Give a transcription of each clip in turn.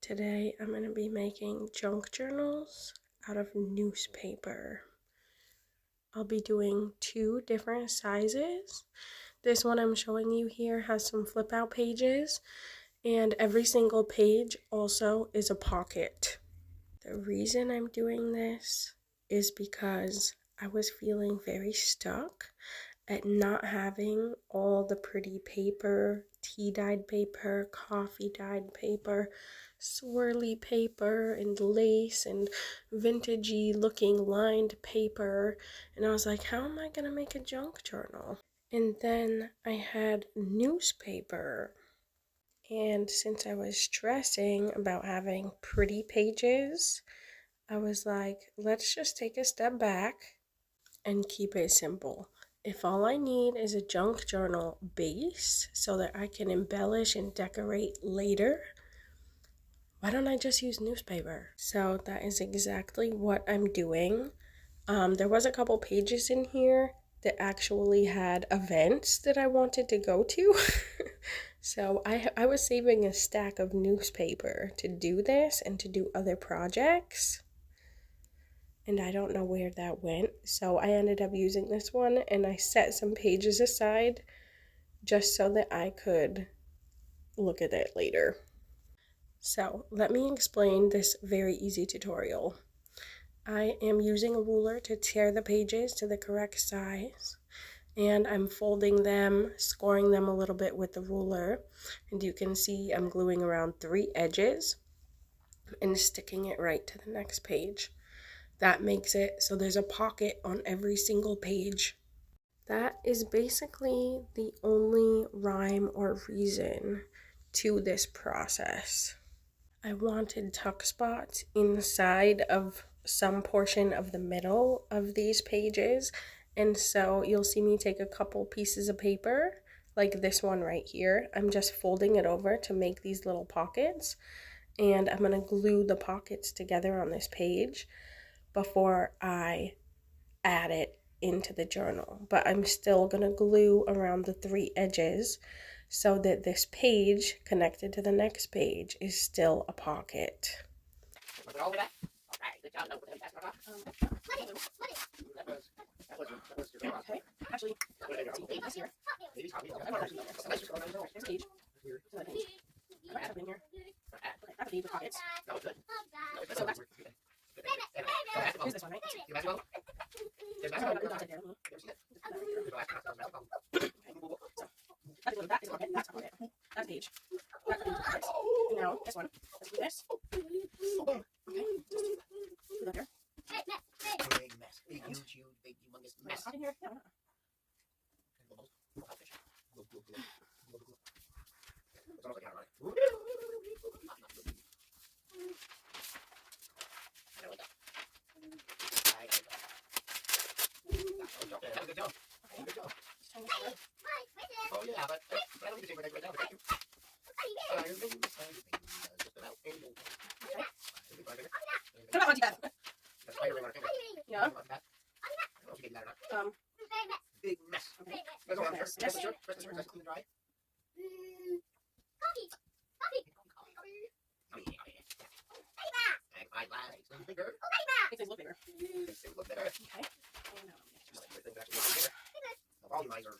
Today I'm going to be making junk journals out of newspaper. I'll be doing 2 different sizes. This one I'm showing you here has some flip out pages, and every single page also is a pocket. The reason I'm doing this is because I was feeling very stuck at not having all the pretty paper, tea-dyed paper, coffee-dyed paper, swirly paper, and lace, and vintagey looking lined paper. And I was like, how am I gonna make a junk journal? And then I had newspaper. And since I was stressing about having pretty pages, I was like, let's just take a step back and keep it simple. If all I need is a junk journal base so that I can embellish and decorate later, why don't I just use newspaper? So that is exactly what I'm doing. There was a couple pages in here that actually had events that I wanted to go to. So I was saving a stack of newspaper to do this and to do other projects. And I don't know where that went, so I ended up using this one, and I set some pages aside just so that I could look at it later. So let me explain this very easy tutorial. I am using a ruler to tear the pages to the correct size, and I'm folding them, scoring them a little bit with the ruler, and you can see I'm gluing around 3 edges and sticking it right to the next page. That makes it so there's a pocket on every single page. That is basically the only rhyme or reason to this process. I wanted tuck spots inside of some portion of the middle of these pages, and so you'll see me take a couple pieces of paper, like this one right here. I'm just folding it over to make these little pockets, and I'm going to glue the pockets together on this page before I add it into the journal. But I'm still going to glue around the 3 edges so that this page connected to the next page is still a pocket. Okay, actually, let's see, this here. This page. I have in here. I have the pockets. So that's here's this one, right? That's page. Now, this one. Let's do this. Okay, just put that there. Big mess. Big, huge, big, humongous mess. In here? No. It's almost like how That was a good job. Good job. Oh yeah, but I don't need to take my right now. Thank you. Come on, Jeff. That's why you're finger. Yeah. I don't know if you did that or not. Big mess. Okay. Let's go on. Yes. Press the shirt. Press the shirt. Nice and clean and dry. Bigger. Makes things look bigger. Makes things look better. Okay. Just like your things actually look bigger. The volumizer.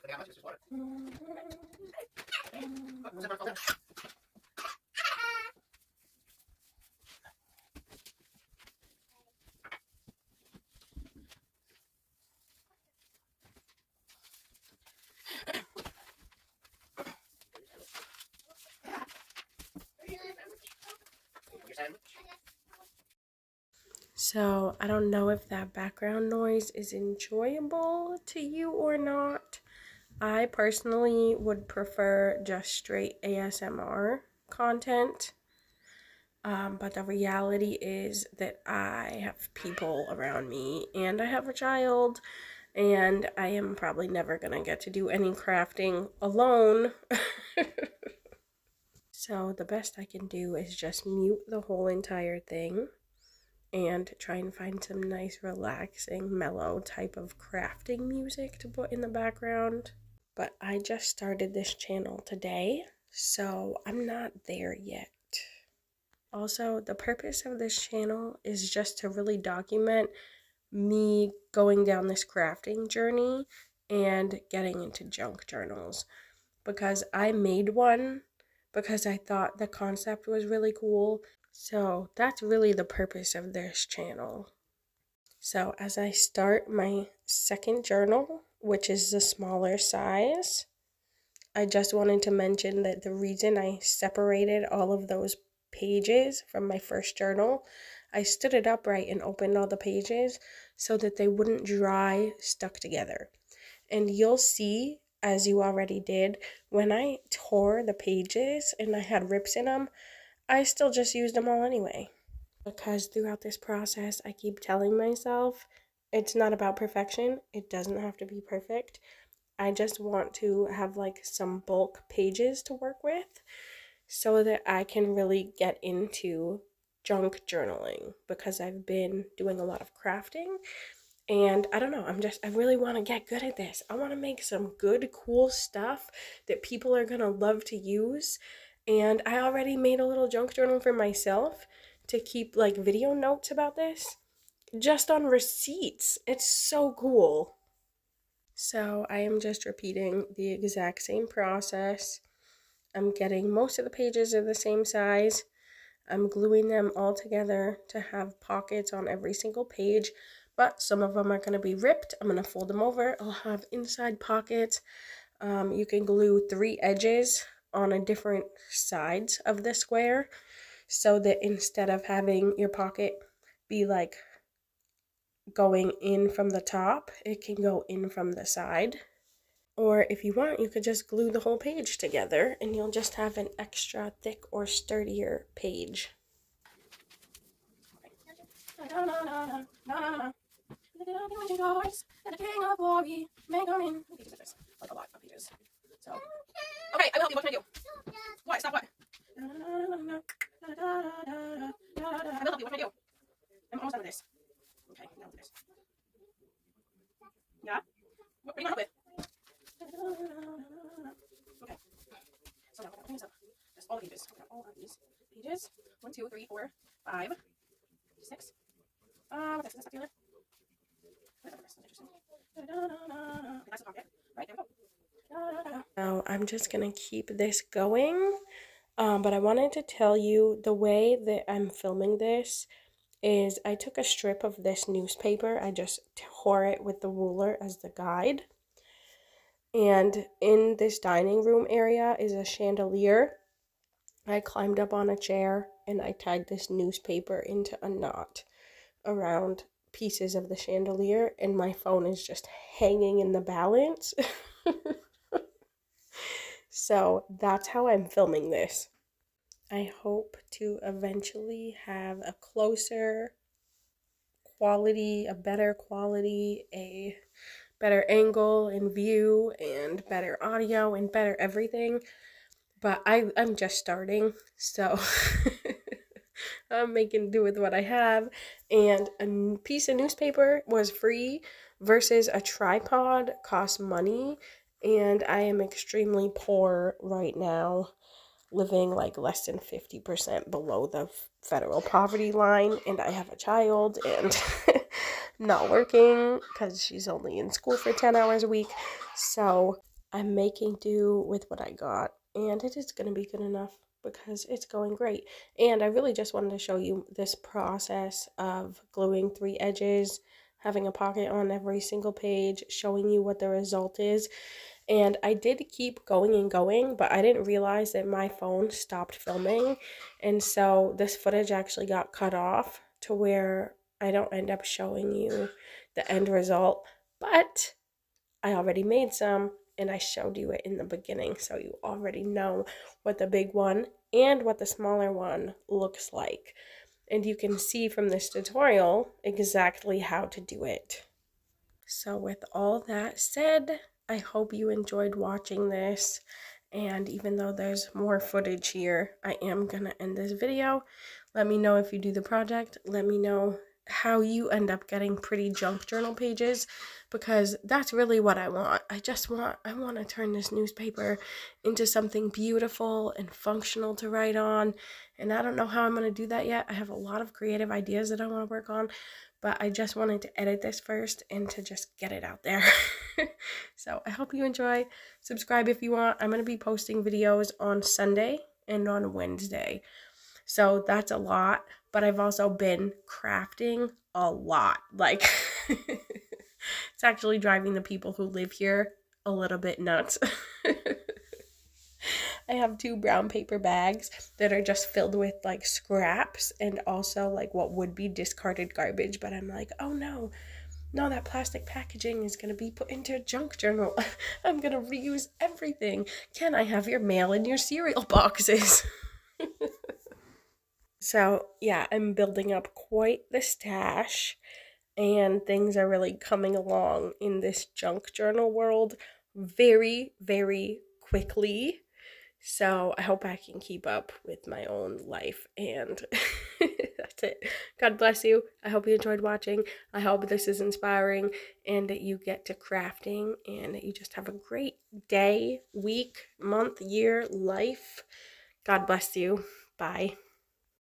Look how much this is water. So I don't know if that background noise is enjoyable to you or not. I personally would prefer just straight ASMR content. But the reality is that I have people around me and I have a child, and I am probably never gonna get to do any crafting alone. So the best I can do is just mute the whole entire thing and try and find some nice, relaxing, mellow type of crafting music to put in the background. but I just started this channel today, so I'm not there yet. Also, the purpose of this channel is just to really document me going down this crafting journey and getting into junk journals, because I made one because I thought the concept was really cool. So that's really the purpose of this channel. So as I start my second journal, which is the smaller size, I just wanted to mention that the reason I separated all of those pages from my first journal, I stood it upright and opened all the pages so that they wouldn't dry stuck together. And you'll see, as you already did, when I tore the pages and I had rips in them, I still just used them all anyway. Because throughout this process, I keep telling myself it's not about perfection. It doesn't have to be perfect. I just want to have like some bulk pages to work with so that I can really get into junk journaling, because I've been doing a lot of crafting and I don't know, I really want to get good at this. I want to make some good, cool stuff that people are going to love to use. And I already made a little junk journal for myself to keep like video notes about this, just on receipts. It's so cool. So I am just repeating the exact same process. I'm getting most of the pages are the same size. I'm gluing them all together to have pockets on every single page, but some of them are going to be ripped. I'm going to fold them over. I'll have inside pockets. You can glue 3 edges on a different sides of the square, so that instead of having your pocket be like going in from the top, it can go in from the side. Or if you want, you could just glue the whole page together and you'll just have an extra thick or sturdier page. Like a lot of pages. So, okay, I will help you. What can I do? What? Stop what? I will help you. What can I do? I'm almost done with this. Okay, I'm done with this. Yeah? What do you want to help with? Okay. So now I'm going to clean this up. Just all the pages. I'm going to all of these pages. 1, 2, 3, 4, 5, 6. What's this? Is this up here? What's this? Interesting. Okay, that's the pocket. Right, there we go. Now I'm just going to keep this going. But I wanted to tell you the way that I'm filming this is I took a strip of this newspaper. I just tore it with the ruler as the guide. And in this dining room area is a chandelier. I climbed up on a chair and I tied this newspaper into a knot around pieces of the chandelier, and my phone is just hanging in the balance. So that's how I'm filming this. I hope to eventually have a closer quality, a better angle and view, and better audio and better everything. But I'm just starting, so I'm making do with what I have. And a piece of newspaper was free versus a tripod costs money. And I am extremely poor right now, living like less than 50% below the federal poverty line, and I have a child and not working because she's only in school for 10 hours a week. So I'm making do with what I got, and it is going to be good enough because it's going great. And I really just wanted to show you this process of gluing 3 edges, having a pocket on every single page, showing you what the result is. And I did keep going and going, but I didn't realize that my phone stopped filming. And so this footage actually got cut off to where I don't end up showing you the end result. But I already made some and I showed you it in the beginning. So you already know what the big one and what the smaller one looks like. And you can see from this tutorial exactly how to do it. So with all that said, I hope you enjoyed watching this, and even though there's more footage here, I am gonna end this video. Let me know if you do the project. Let me know how you end up getting pretty junk journal pages, because that's really what I want. I want to turn this newspaper into something beautiful and functional to write on, and I don't know how I'm going to do that yet. I have a lot of creative ideas that I want to work on, but I just wanted to edit this first and to just get it out there. So I hope you enjoy. Subscribe if you want. I'm going to be posting videos on Sunday and on Wednesday. So that's a lot, but I've also been crafting a lot. Like, it's actually driving the people who live here a little bit nuts. I have 2 brown paper bags that are just filled with like scraps and also like what would be discarded garbage, but I'm like, oh no, that plastic packaging is going to be put into a junk journal. I'm going to reuse everything. Can I have your mail in your cereal boxes? So yeah, I'm building up quite the stash, and things are really coming along in this junk journal world very, very quickly. So I hope I can keep up with my own life, and that's it. God bless you. I hope you enjoyed watching. I hope this is inspiring and that you get to crafting and that you just have a great day, week, month, year, life. God bless you. Bye.